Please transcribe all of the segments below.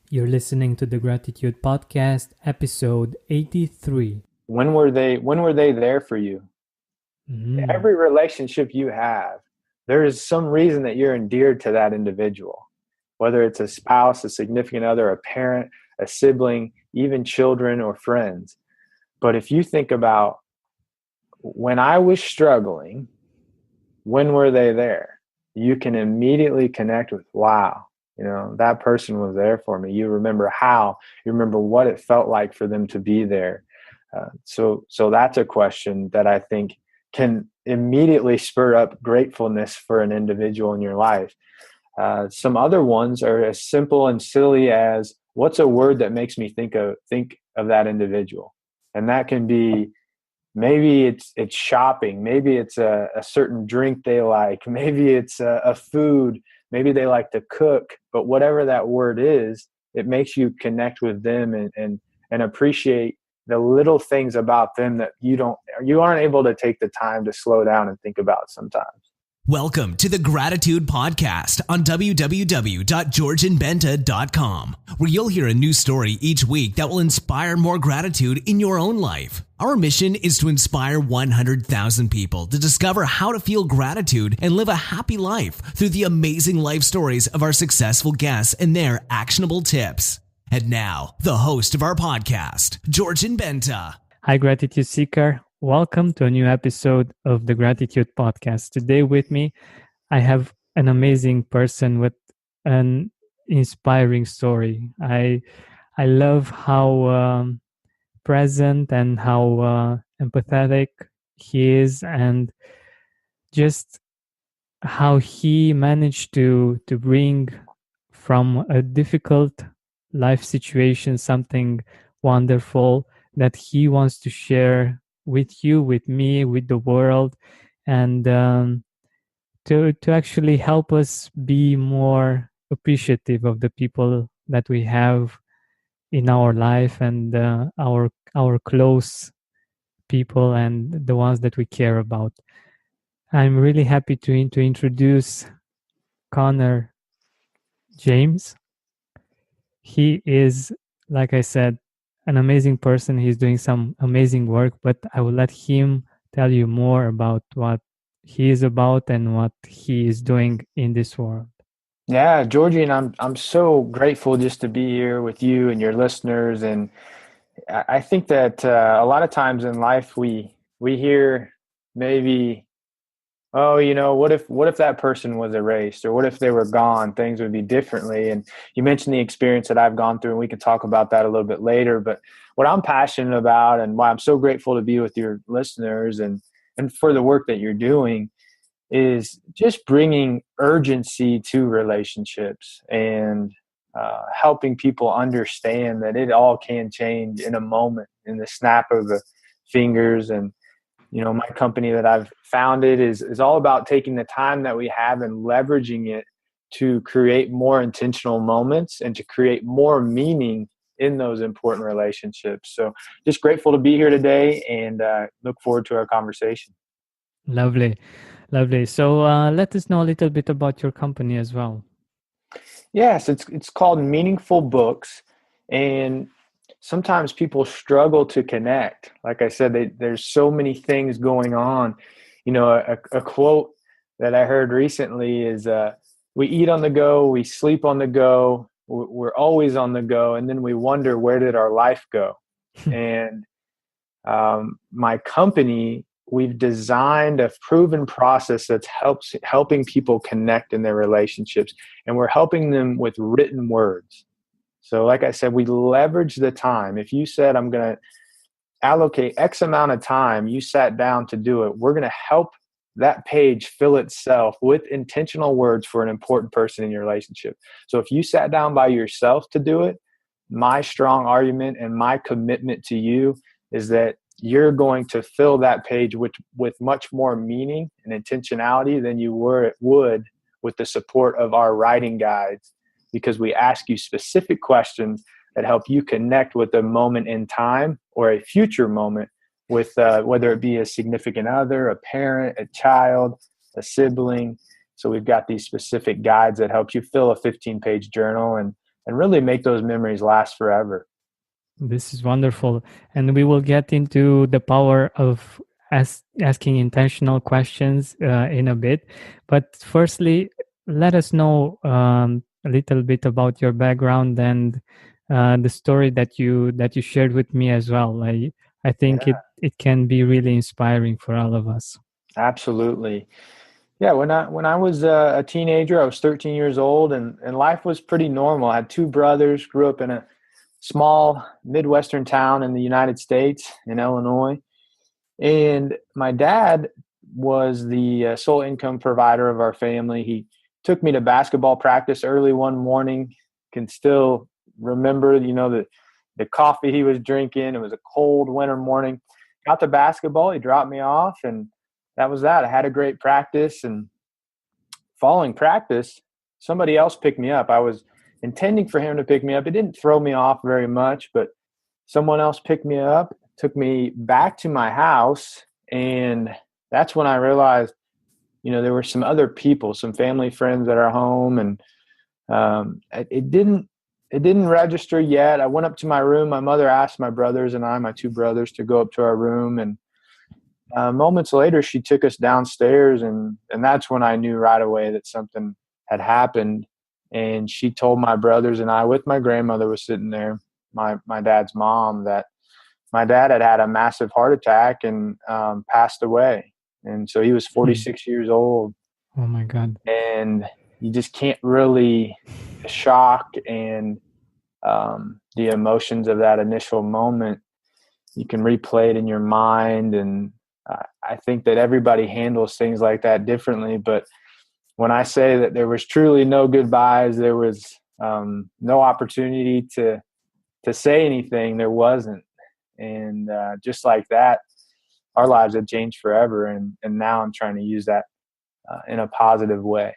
You're listening to the Gratitude Podcast, episode 83. When were they there for you? Mm, Every relationship you have, there is some reason that you're endeared to that individual, whether it's a spouse, a significant other, a parent, a sibling, even children or friends. But if you think about when I was struggling, when were they there? You can immediately connect with, wow, that person was there for me. You remember how, you remember what it felt like for them to be there. So that's a question that I think can immediately spur up gratefulness for an individual in your life. Some other ones are as simple and silly as, what's a word that makes me think of that individual? And that can be, maybe it's shopping, maybe it's a certain drink they like, maybe it's a food, maybe they like to cook. But whatever that word is, it makes you connect with them and appreciate the little things about them that you aren't able to take the time to slow down and think about sometimes. Welcome to the Gratitude Podcast on www.georgianbenta.com, where you'll hear a new story each week that will inspire more gratitude in your own life. Our mission is to inspire 100,000 people to discover how to feel gratitude and live a happy life through the amazing life stories of our successful guests and their actionable tips. And now, the host of our podcast, Georgian Benta. Hi, Gratitude Seeker. Welcome to a new episode of the Gratitude Podcast. Today with me, I have an amazing person with an inspiring story. I love how present and how empathetic he is, and just how he managed to bring from a difficult life situation something wonderful that he wants to share with you, with me, with the world, and to actually help us be more appreciative of the people that we have in our life, and our close people and the ones that we care about. I'm really happy to introduce Connor James. He is, like I said, an amazing person. He's doing some amazing work, but I will let him tell you more about what he is about and what he is doing in this world. Yeah, Georgie, and I'm so grateful just to be here with you and your listeners. And I think that a lot of times in life we hear, maybe, oh, what if that person was erased, or what if they were gone, things would be differently. And you mentioned the experience that I've gone through, and we can talk about that a little bit later. But what I'm passionate about, and why I'm so grateful to be with your listeners and for the work that you're doing, is just bringing urgency to relationships, and helping people understand that it all can change in a moment, in the snap of the fingers. And my company that I've founded is all about taking the time that we have and leveraging it to create more intentional moments and to create more meaning in those important relationships. So just grateful to be here today, and look forward to our conversation. Lovely, lovely. So let us know a little bit about your company as well. Yes, it's called MeaningFull Books, and sometimes people struggle to connect. Like I said, there's so many things going on. A quote that I heard recently is, "We eat on the go, we sleep on the go, we're always on the go, and then we wonder, where did our life go?" And my company, we've designed a proven process that's helping people connect in their relationships, and we're helping them with written words. So like I said, we leverage the time. If you said, I'm going to allocate X amount of time, you sat down to do it, we're going to help that page fill itself with intentional words for an important person in your relationship. So if you sat down by yourself to do it, my strong argument and my commitment to you is that you're going to fill that page with much more meaning and intentionality than you would with the support of our writing guides, because we ask you specific questions that help you connect with a moment in time or a future moment with whether it be a significant other, a parent, a child, a sibling. So we've got these specific guides that help you fill a 15-page journal, and and really make those memories last forever. This is wonderful. And we will get into the power of asking intentional questions in a bit. But firstly, let us know a little bit about your background and the story that you shared with me as well. I think Yeah, it can be really inspiring for all of us. absolutely. Yeah, when I was a teenager, I was 13 years old, and life was pretty normal. I had two brothers, grew up in a small Midwestern town in the United States, in Illinois. And my dad was the sole income provider of our family. He took me to basketball practice early one morning. Can still remember, the coffee he was drinking. It was a cold winter morning. Got to basketball. He dropped me off, and that was that. I had a great practice, and following practice, somebody else picked me up. I was intending for him to pick me up. It didn't throw me off very much, but someone else picked me up, took me back to my house, and that's when I realized, there were some other people, some family friends at our home, and it didn't register yet. I went up to my room. My mother asked my brothers and I, my two brothers, to go up to our room, and moments later, she took us downstairs, and that's when I knew right away that something had happened. And she told my brothers and I, with my grandmother was sitting there, my dad's mom, that my dad had had a massive heart attack and passed away. And so he was Hmm. 46 years old, Oh my God. and you just can't really, the shock and the emotions of that initial moment, you can replay it in your mind. And I think that everybody handles things like that differently. But when I say that there was truly no goodbyes, there was no opportunity to say anything, there wasn't. And just like that, our lives have changed forever. And now I'm trying to use that in a positive way.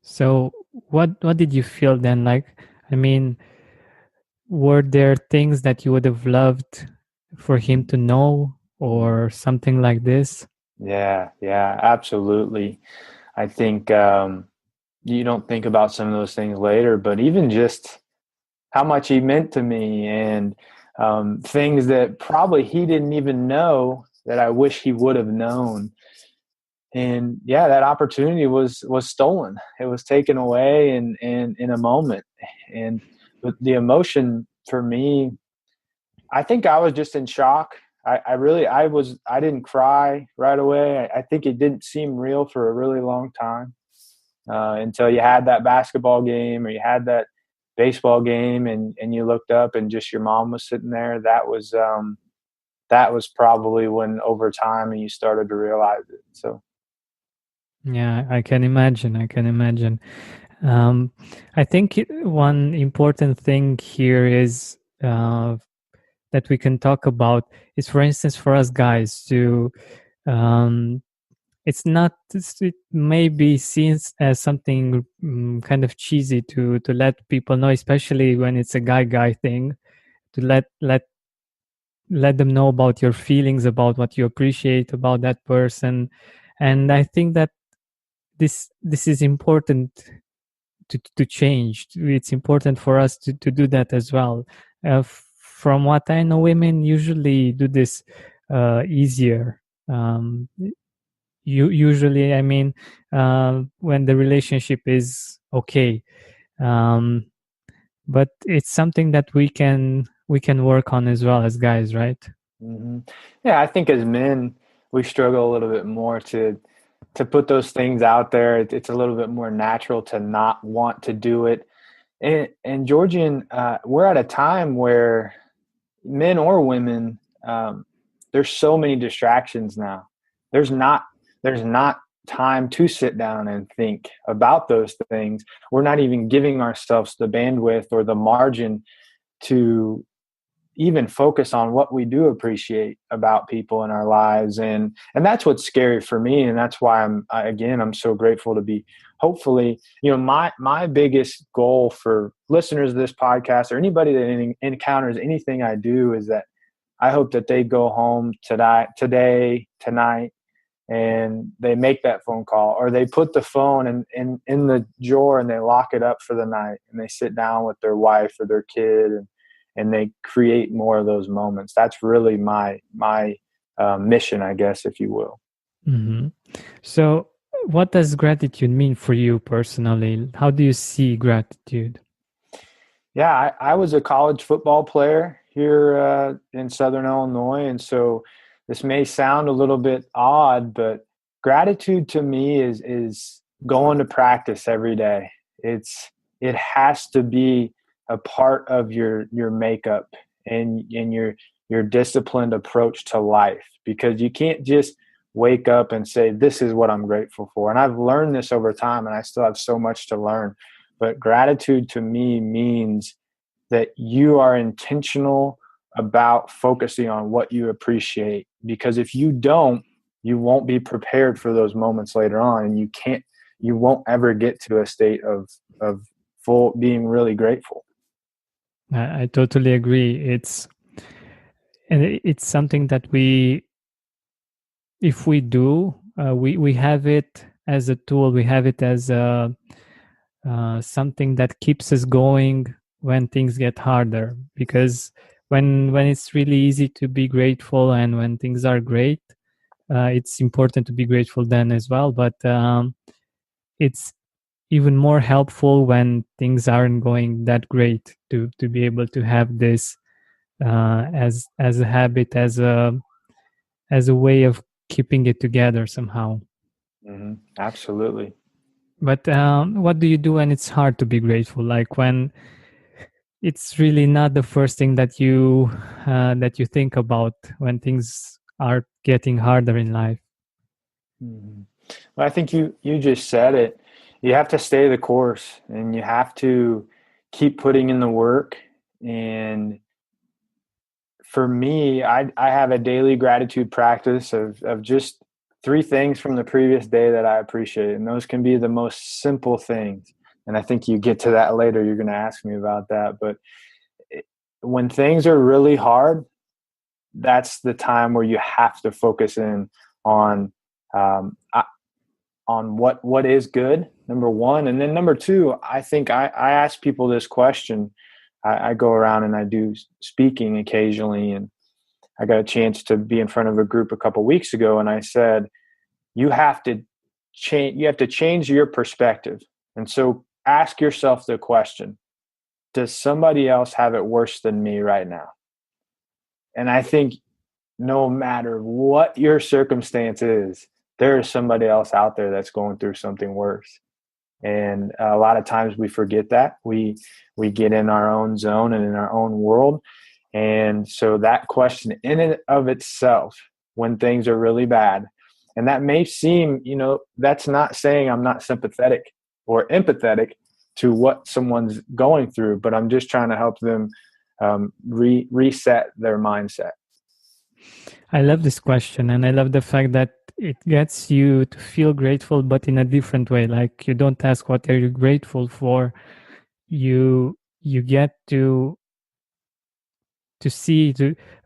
So what did you feel then? Like, I mean, were there things that you would have loved for him to know or something like this? Yeah, absolutely. I think you don't think about some of those things later, but even just how much he meant to me, and things that probably he didn't even know that I wish he would have known. And yeah, that opportunity was stolen. It was taken away in a moment. And but the emotion for me, I think I was just in shock. I didn't cry right away. I think it didn't seem real for a really long time until you had that basketball game or you had that baseball game, and you looked up and just your mom was sitting there. That was probably when, over time, and you started to realize it. So Yeah, I can imagine. I can imagine. Um, I think one important thing here is that we can talk about is, for instance, for us guys to um, it may be seen as something kind of cheesy to let people know, especially when it's a guy thing, to let them know about your feelings, about what you appreciate about that person. And I think that this is important to change. It's important for us to do that as well. From what I know, women usually do this easier. Usually, I mean, when the relationship is okay. Um, but it's something that we can work on as well as guys, right? hmm yeah, I think as men we struggle a little bit more to put those things out there. It's a little bit more natural to not want to do it. And Georgian, we're at a time where men or women, there's so many distractions now. There's not there's not time to sit down and think about those things. We're not even giving ourselves the bandwidth or the margin to even focus on what we do appreciate about people in our lives. And that's what's scary for me, and that's why I'm so grateful to be, hopefully, my biggest goal for listeners of this podcast, or anybody that encounters anything I do, is that I hope that they go home tonight, and they make that phone call, or they put the phone in the drawer and they lock it up for the night, and they sit down with their wife or their kid, and they create more of those moments. That's really my mission, I guess, if you will. Mm-hmm. So, what does gratitude mean for you personally? How do you see gratitude? Yeah, I was a college football player here in Southern Illinois. And so this may sound a little bit odd, but gratitude to me is going to practice every day. It has to be a part of your makeup and your disciplined approach to life, because you can't just wake up and say, this is what I'm grateful for. And I've learned this over time, and I still have so much to learn. But gratitude to me means that you are intentional about focusing on what you appreciate. Because if you don't, you won't be prepared for those moments later on, and you won't ever get to a state of full being really grateful. I totally agree. It's something that if we do, we have it as a tool. We have it as something that keeps us going when things get harder. Because when it's really easy to be grateful, and when things are great, it's important to be grateful then as well. But it's even more helpful when things aren't going that great, to be able to have this as a habit, as a way of keeping it together somehow. Mm-hmm. Absolutely. But what do you do when it's hard to be grateful? Like when it's really not the first thing that you think about when things are getting harder in life. Mm-hmm. Well, I think you just said it. You have to stay the course, and you have to keep putting in the work. And for me, I have a daily gratitude practice of just 3 things from the previous day that I appreciate. And those can be the most simple things. And I think you get to that later. You're going to ask me about that. But when things are really hard, that's the time where you have to focus in on what is good, number one. And then number two, I think I ask people this question. I go around and I do speaking occasionally, and I got a chance to be in front of a group a couple weeks ago, and I said, you have to change your perspective. And so ask yourself the question, does somebody else have it worse than me right now? And I think no matter what your circumstance is, there is somebody else out there that's going through something worse. And a lot of times we forget that. We get in our own zone and in our own world. And so that question in and of itself, when things are really bad, and that may seem, that's not saying I'm not sympathetic or empathetic to what someone's going through, but I'm just trying to help them reset their mindset. I love this question, and I love the fact that it gets you to feel grateful, but in a different way. Like, you don't ask what are you grateful for. You get to see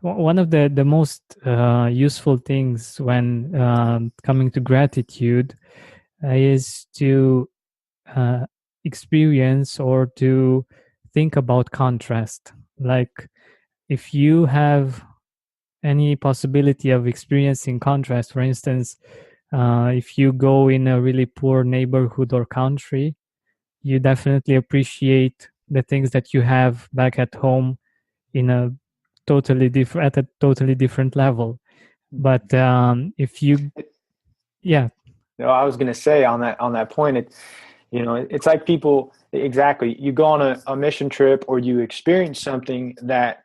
one of the most useful things when coming to gratitude is to experience or to think about contrast. Like, if you have any possibility of experiencing contrast, for instance, if you go in a really poor neighborhood or country, you definitely appreciate the things that you have back at home in a at a totally different level. But if you, yeah. No, I was going to say on that point, it's like people, exactly. You go on a mission trip, or you experience something that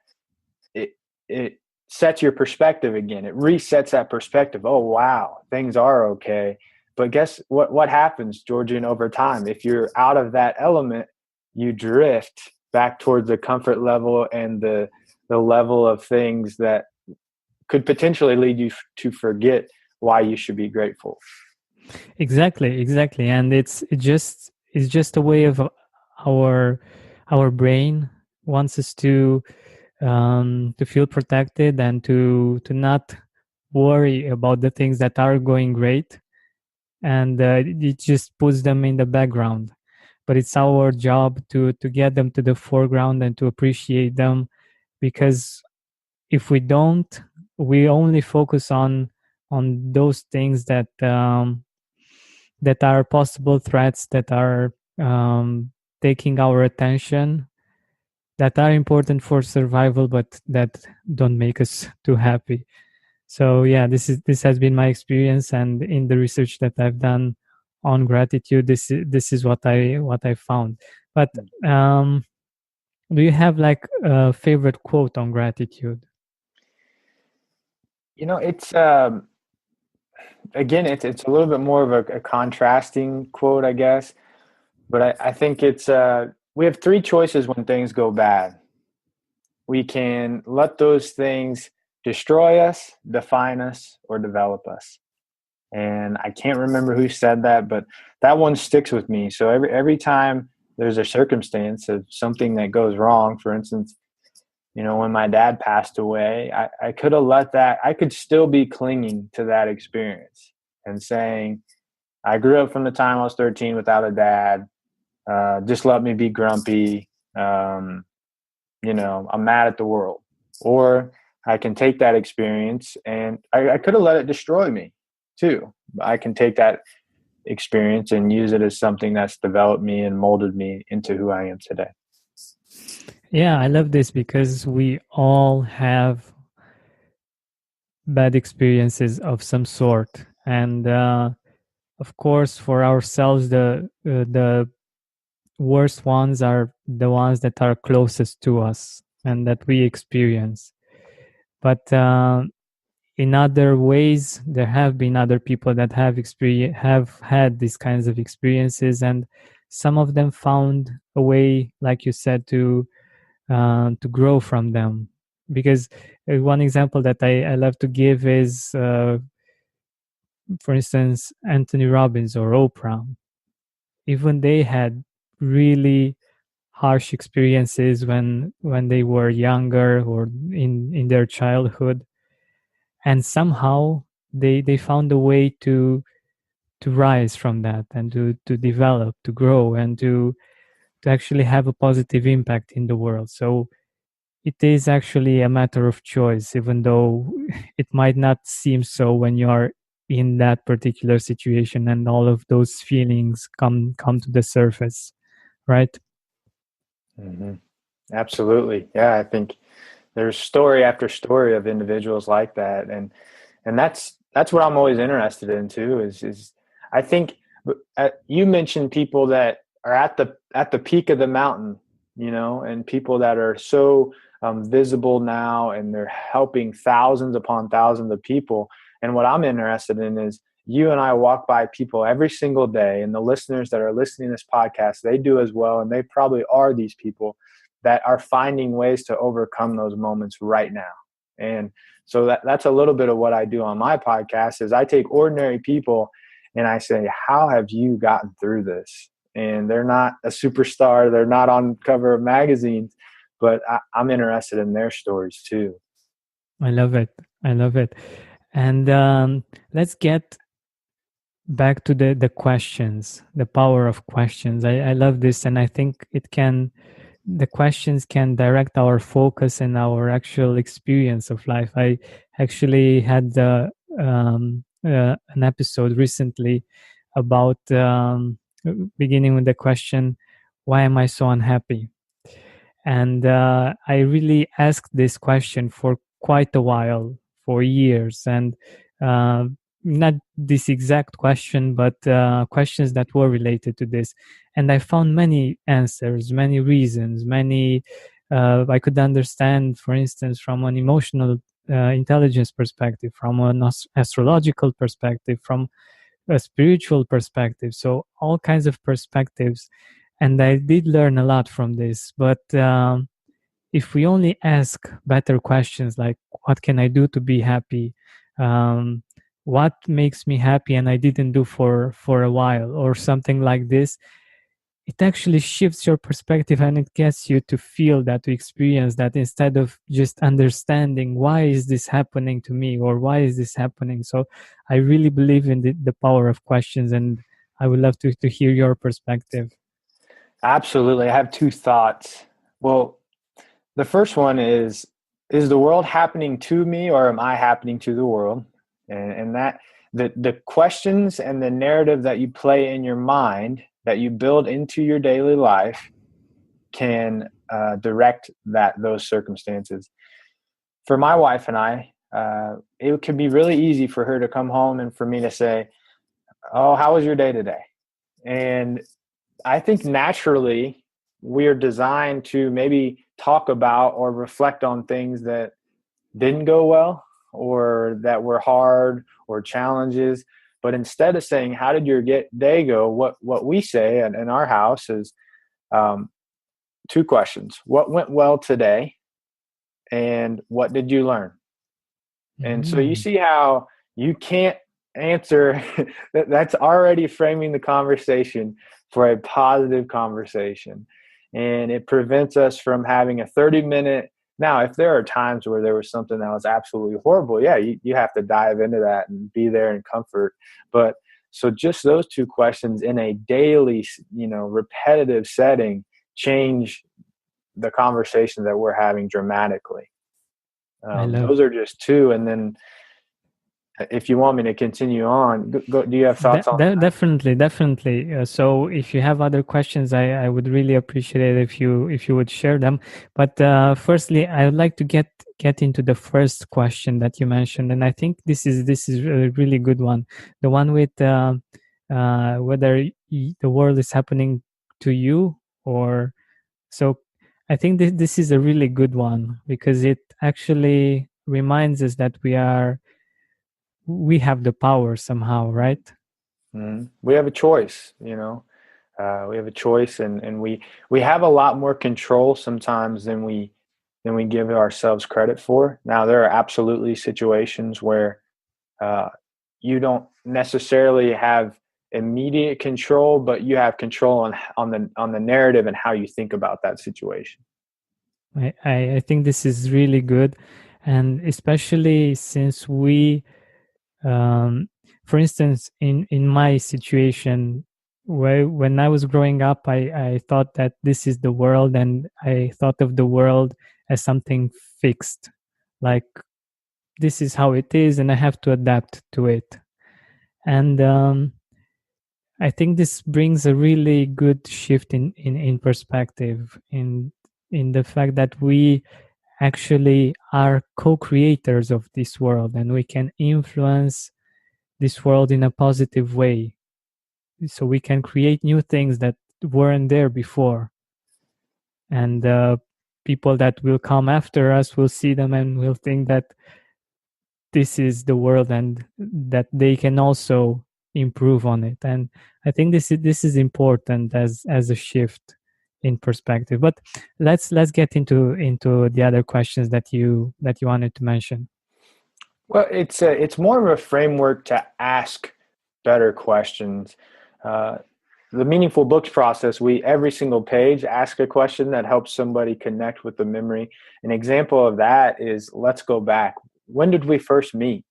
it sets your perspective again. It resets that perspective. Oh, wow, things are okay. But guess what happens, Georgian, over time? If you're out of that element, you drift back towards the comfort level and the level of things that could potentially lead you to forget why you should be grateful. Exactly. And it's just a way of our brain wants us to feel protected and to not worry about the things that are going great, and it just puts them in the background. But it's our job to get them to the foreground and to appreciate them, because if we don't, we only focus on those things that are possible threats, that are taking our attention, that are important for survival, but that don't make us too happy. So yeah, this has been my experience, and in the research that I've done on gratitude, this is what I found. But um, do you have like a favorite quote on gratitude? It's again, it's a little bit more of a contrasting quote, I guess. But I think it's we have three choices when things go bad. We can let those things destroy us, define us, or develop us. And I can't remember who said that, but that one sticks with me. So every time there's a circumstance of something that goes wrong, for instance, when my dad passed away, I could have let that, I could still be clinging to that experience and saying, I grew up from the time I was 13 without a dad. Just let me be grumpy. I'm mad at the world. Or I can take that experience, and I could have let it destroy me too. I can take that experience and use it as something that's developed me and molded me into who I am today. Yeah, I love this because we all have bad experiences of some sort, and of course, for ourselves, the worst ones are the ones that are closest to us and that we experience. But in other ways, there have been other people that have had these kinds of experiences, and some of them found a way, like you said, to grow from them. Because one example that I love to give is, for instance, Anthony Robbins or Oprah. Even they had really harsh experiences when they were younger or in their childhood, and somehow they found a way to rise from that and to develop, to grow, and to actually have a positive impact in the world. So it is actually a matter of choice, even though it might not seem so when you are in that particular situation and all of those feelings come to the surface, right? Mm-hmm. Absolutely. Yeah, I think there's story after story of individuals like that, and that's what I'm always interested in too. Is I think you mentioned people that are at the peak of the mountain, and people that are so visible now, and they're helping thousands upon thousands of people. And what I'm interested in is you and I walk by people every single day, and the listeners that are listening to this podcast, they do as well, and they probably are these people that are finding ways to overcome those moments right now. And so that's a little bit of what I do on my podcast is I take ordinary people and I say, how have you gotten through this? And they're not a superstar. They're not on cover of magazines, but I'm interested in their stories too. I love it. I love it. And let's get back to the questions, the power of questions. I love this, and I think the questions can direct our focus and our actual experience of life. I actually had an episode recently about beginning with the question, why am I so unhappy? And I really asked this question for quite a while, for years, and uh, not this exact question, but questions that were related to this. And I found many answers, many reasons, many I could understand, for instance, from an emotional intelligence perspective, from an astrological perspective, from a spiritual perspective. So all kinds of perspectives. And I did learn a lot from this. But if we only ask better questions like, what can I do to be happy? Um, what makes me happy and I didn't do for a while, or something like this, it actually shifts your perspective, and it gets you to feel that, to experience that, instead of just understanding why is this happening to me or why is this happening. So I really believe in the power of questions, and I would love to hear your perspective. Absolutely. I have two thoughts. Well, the first one is the world happening to me, or am I happening to the world? And that the questions and the narrative that you play in your mind, that you build into your daily life, can direct those circumstances. For my wife and I, it could be really easy for her to come home and for me to say, "Oh, how was your day today?" And I think naturally we are designed to maybe talk about or reflect on things that didn't go well or that were hard or challenges. But instead of saying, "How did your day go?" what we say in our house is um, two questions: what went well today, and what did you learn? And so you Mm. see how you can't answer that's already framing the conversation for a positive conversation. And it prevents us from having a 30-minute. Now, if there are times where there was something that was absolutely horrible, yeah, you have to dive into that and be there in comfort. But so just those two questions in a daily, repetitive setting change the conversation that we're having dramatically. I love Those are just two. And then if you want me to continue on, do you have thoughts on that? definitely, definitely. So if you have other questions, I would really appreciate it if you would share them. But firstly, I would like to get into the first question that you mentioned, and I think this is a really good one. The one with whether the world is happening to you or so. I think this is a really good one because it actually reminds us that we have the power somehow, right? We have a choice, we have a choice, and we have a lot more control sometimes than we give ourselves credit for. Now, there are absolutely situations where uh, you don't necessarily have immediate control, but you have control on the narrative and how you think about that situation. I think this is really good, and especially since um, for instance, in my situation, where when I was growing up, I thought that this is the world, and I thought of the world as something fixed, like this is how it is, and I have to adapt to it. And I think this brings a really good shift in perspective, in the fact that we actually are co-creators of this world, and we can influence this world in a positive way, so we can create new things that weren't there before, and people that will come after us will see them and will think that this is the world and that they can also improve on it. And I think this is important as a shift in perspective. But let's get into the other questions that you wanted to mention. Well, it's more of a framework to ask better questions. Uh, the Meaningful Books process, we every single page ask a question that helps somebody connect with the memory. An example of that is, let's go back. When did we first meet?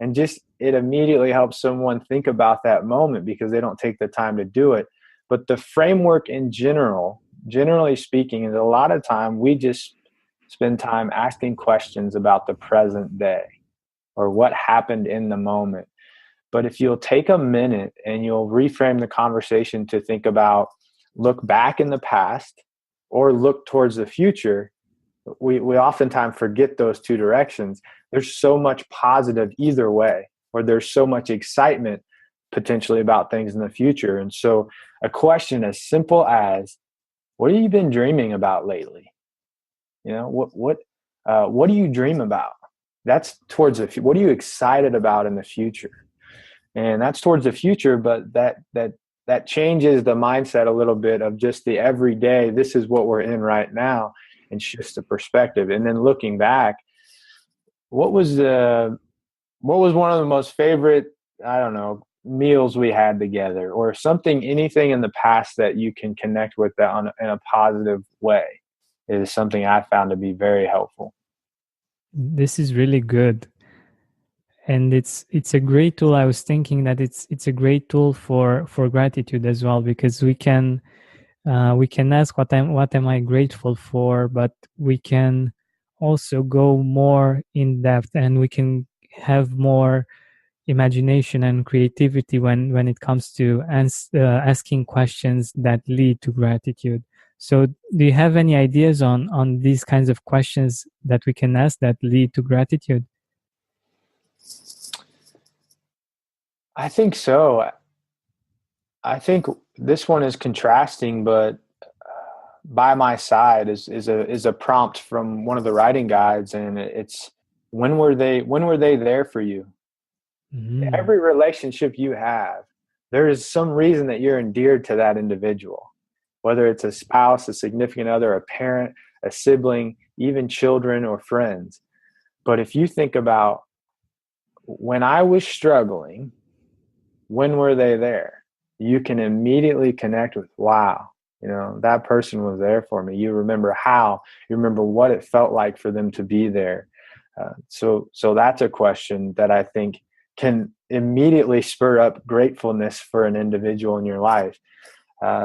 And just it immediately helps someone think about that moment because they don't take the time to do it. But the framework in general, generally speaking, is a lot of time we just spend time asking questions about the present day or what happened in the moment. But if you'll take a minute and you'll reframe the conversation to think about, look back in the past or look towards the future, we oftentimes forget those two directions. There's so much positive either way, or there's so much excitement potentially about things in the future. And so a question as simple as, what have you been dreaming about lately? What do you dream about? That's towards the future. What are you excited about in the future? And that's towards the future, but that changes the mindset a little bit of just the everyday. This is what we're in right now, and shifts the perspective. And then looking back, what was one of the most favorite, I don't know, meals we had together, or something, anything in the past that you can connect with that in a positive way is something I found to be very helpful. This is really good. And it's a great tool. I was thinking that it's a great tool for gratitude as well, because we can ask what am I grateful for, but we can also go more in depth, and we can have more imagination and creativity when it comes to asking questions that lead to gratitude. So do you have any ideas on these kinds of questions that we can ask that lead to gratitude? I think so. I think this one is contrasting, but by my side is a prompt from one of the writing guides, and it's when were they there for you? Mhm. Every relationship you have, there is some reason that you're endeared to that individual, whether it's a spouse, a significant other, a parent, a sibling, even children or friends. But if you think about when I was struggling, when were they there? You can immediately connect with, wow, that person was there for me. You remember how, you remember what it felt like for them to be there. So that's a question that I think can immediately spur up gratefulness for an individual in your life.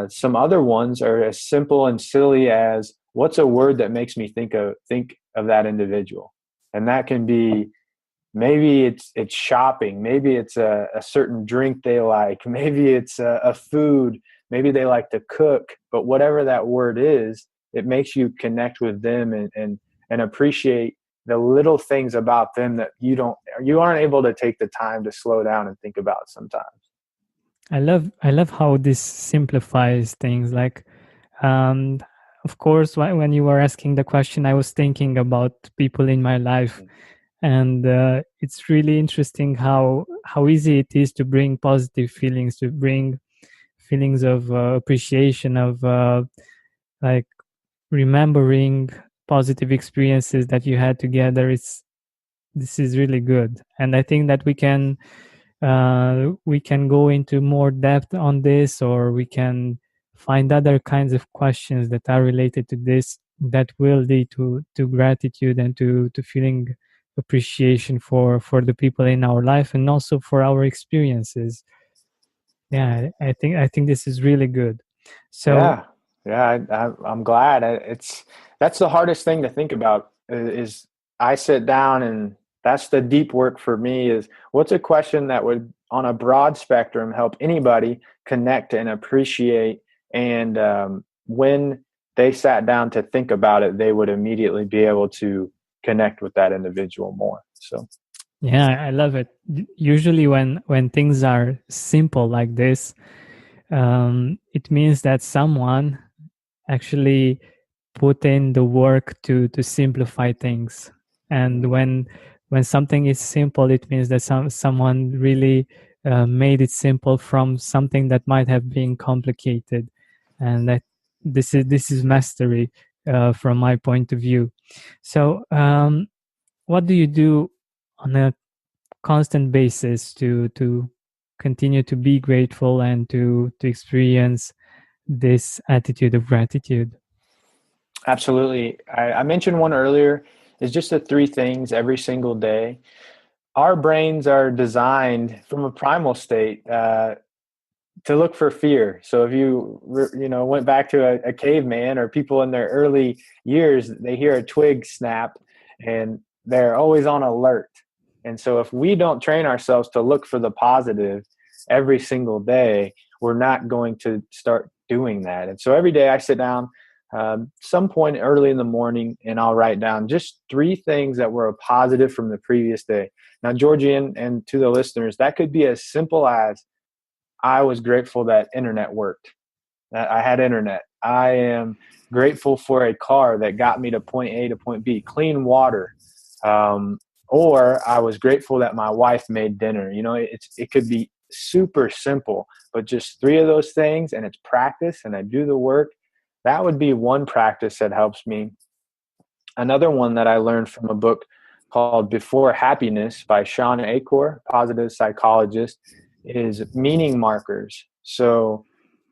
Some other ones are as simple and silly as, what's a word that makes me think of that individual? And that can be, maybe it's shopping, maybe it's a certain drink they like, maybe it's a food, maybe they like to cook, but whatever that word is, it makes you connect with them and appreciate the little things about them that you aren't able to take the time to slow down and think about sometimes. I love how this simplifies things. Like, um, of course, when you were asking the question, I was thinking about people in my life, and it's really interesting how easy it is to bring positive feelings, to bring feelings of appreciation, of like remembering positive experiences that you had together. This is really good, and I think that we can go into more depth on this, or we can find other kinds of questions that are related to this that will lead to gratitude and to feeling appreciation for the people in our life, and also for our experiences. Yeah, I think this is really good. So Yeah, yeah, I'm glad. That's the hardest thing to think about. Is I sit down, and that's the deep work for me. Is, what's a question that would, on a broad spectrum, help anybody connect and appreciate, and when they sat down to think about it, they would immediately be able to connect with that individual more. So yeah, I love it. Usually when things are simple like this, it means that someone actually put in the work to simplify things. And when something is simple, it means that someone really made it simple from something that might have been complicated. And that this is mastery from my point of view. So what do you do on a constant basis to continue to be grateful and to experience this attitude of gratitude? absolutely, I mentioned one earlier. Is just the three things every single day. Our brains are designed from a primal state to look for fear. So if you went back to a caveman, or people in their early years, they hear a twig snap and they're always on alert. And so if we don't train ourselves to look for the positive every single day, we're not going to start doing that. And so every day I sit down some point early in the morning, and I'll write down just three things that were a positive from the previous day. Now, Georgie, and to the listeners, that could be as simple as, I was grateful that internet worked, that I had internet. I am grateful for a car that got me to point A to point B, clean water. Um, or I was grateful that my wife made dinner. It could be super simple, but just three of those things, and it's practice, and I do the work. That would be one practice that helps me. Another one that I learned from a book called Before Happiness by Sean Achor, positive psychologist, is meaning markers. So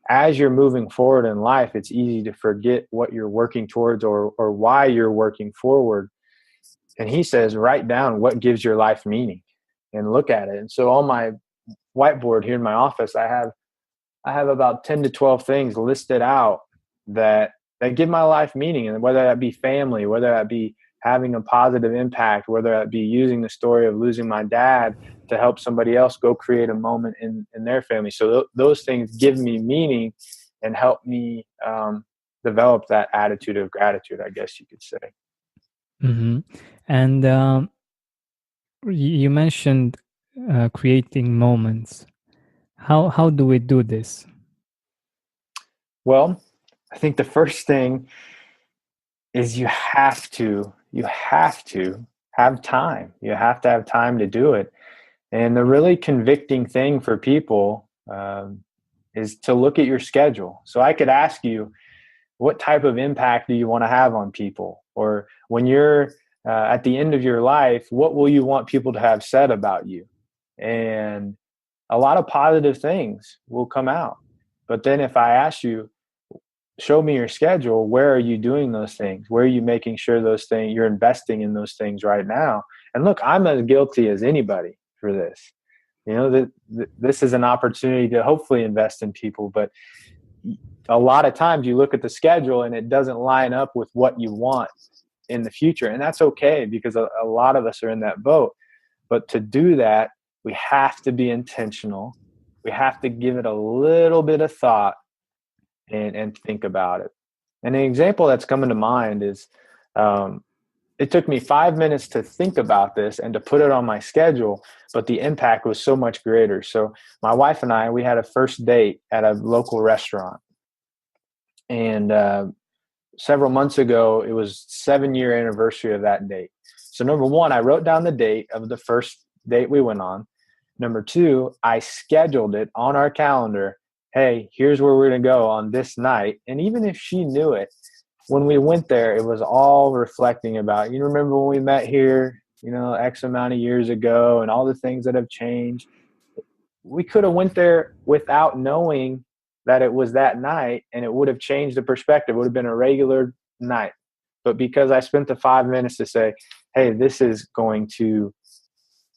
as you're moving forward in life, it's easy to forget what you're working towards or why you're working forward. And he says, write down what gives your life meaning and look at it. And so on my whiteboard here in my office, I have about 10 to 12 things listed out that give my life meaning. And whether that be family, whether that be having a positive impact, whether that be using the story of losing my dad to help somebody else go create a moment in their family. So those things give me meaning and help me develop that attitude of gratitude, I guess you could say. Mm-hmm. And you mentioned creating moments. How do we do this? Well, I think the first thing is you have to have time. You have to have time to do it. And the really convicting thing for people is to look at your schedule. So I could ask you, what type of impact do you want to have on people? Or when you're at the end of your life, what will you want people to have said about you? And a lot of positive things will come out. But then if I ask you, show me your schedule, where are you doing those things? Where are you making sure those things, you're investing in those things right now? And look, I'm as guilty as anybody for this. You know, this is an opportunity to hopefully invest in people, but a lot of times you look at the schedule and it doesn't line up with what you want in the future. And that's okay, because a lot of us are in that boat. But to do that, we have to be intentional. We have to give it a little bit of thought and think about it. And an example that's coming to mind is it took me 5 minutes to think about this and to put it on my schedule, but the impact was so much greater. So my wife and I, we had a first date at a local restaurant. And several months ago, it was 7-year anniversary of that date. So number one, I wrote down the date of the first date we went on. Number two, I scheduled it on our calendar. Hey, here's where we're going to go on this night. And even if she knew it, when we went there, it was all reflecting about, you remember when we met here, X amount of years ago, and all the things that have changed. We could have went there without knowing that it was that night, and it would have changed the perspective. It would have been a regular night. But because I spent the 5 minutes to say, hey, this is going to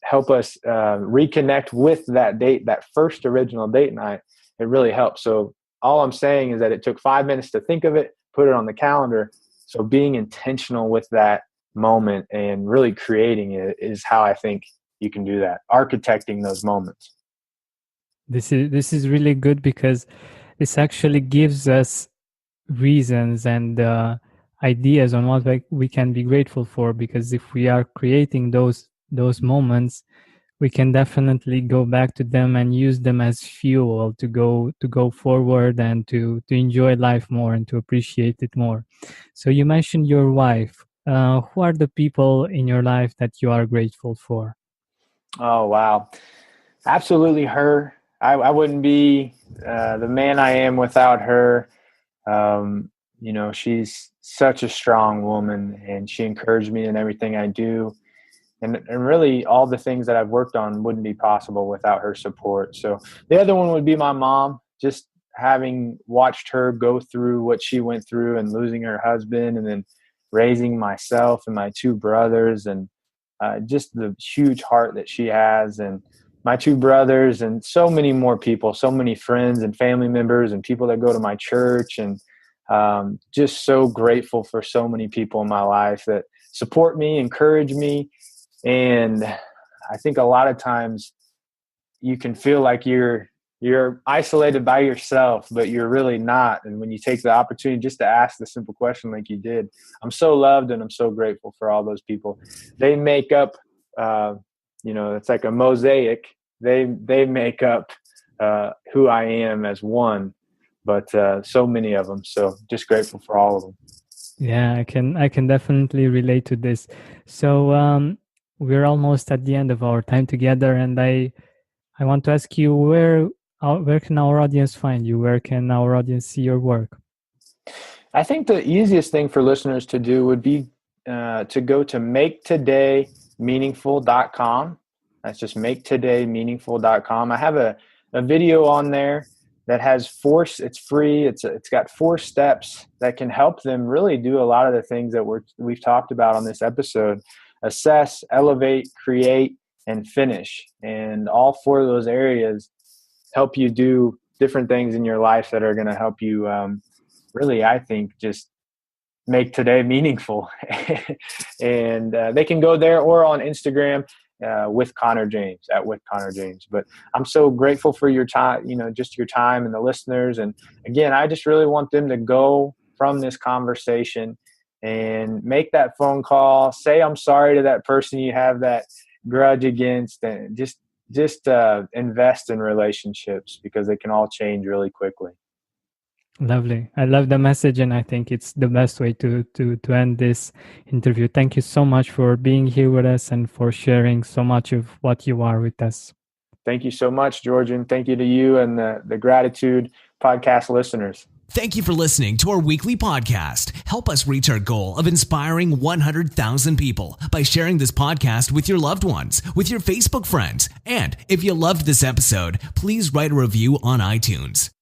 help us reconnect with that date, that first original date night, it really helped. So all I'm saying is that it took 5 minutes to think of it, put it on the calendar. So being intentional with that moment and really creating it is how I think you can do that, architecting those moments. This is really good, because this actually gives us reasons and ideas on what we can be grateful for. Because if we are creating those moments, we can definitely go back to them and use them as fuel to go forward and to enjoy life more and to appreciate it more. So you mentioned your wife. Who are the people in your life that you are grateful for? Oh, wow. Absolutely her. I wouldn't be the man I am without her. She's such a strong woman, and she encouraged me in everything I do. And really all the things that I've worked on wouldn't be possible without her support. So the other one would be my mom, just having watched her go through what she went through and losing her husband and then raising myself and my two brothers, and just the huge heart that she has, and my two brothers and so many more people, so many friends and family members and people that go to my church, and just so grateful for so many people in my life that support me, encourage me. And I think a lot of times you can feel like you're isolated by yourself, but you're really not. And when you take the opportunity just to ask the simple question like you did, I'm so loved and I'm so grateful for all those people. They make up, it's like a mosaic. They make up who I am as one, but so many of them. So just grateful for all of them. Yeah, I can definitely relate to this. So we're almost at the end of our time together, and I want to ask you, where can our audience find you? Where can our audience see your work? I think the easiest thing for listeners to do would be to go to maketodaymeaningful.com. That's just maketodaymeaningful.com. I have a video on there that has it's free. It's got 4 steps that can help them really do a lot of the things that we've talked about on this episode: assess, elevate, create, and finish. And all 4 of those areas help you do different things in your life that are going to help you really, I think, just make today meaningful. And they can go there or on Instagram with Connor James, with Connor James. But I'm so grateful for your time, just your time and the listeners. And again, I just really want them to go from this conversation and make that phone call, say I'm sorry to that person you have that grudge against, and just invest in relationships, because they can all change really quickly. Lovely. I love the message, and I think it's the best way to end this interview. Thank you so much for being here with us and for sharing so much of what you are with us. Thank you so much, George, and thank you to you and the Gratitude podcast listeners. Thank you for listening to our weekly podcast. Help us reach our goal of inspiring 100,000 people by sharing this podcast with your loved ones, with your Facebook friends. And if you loved this episode, please write a review on iTunes.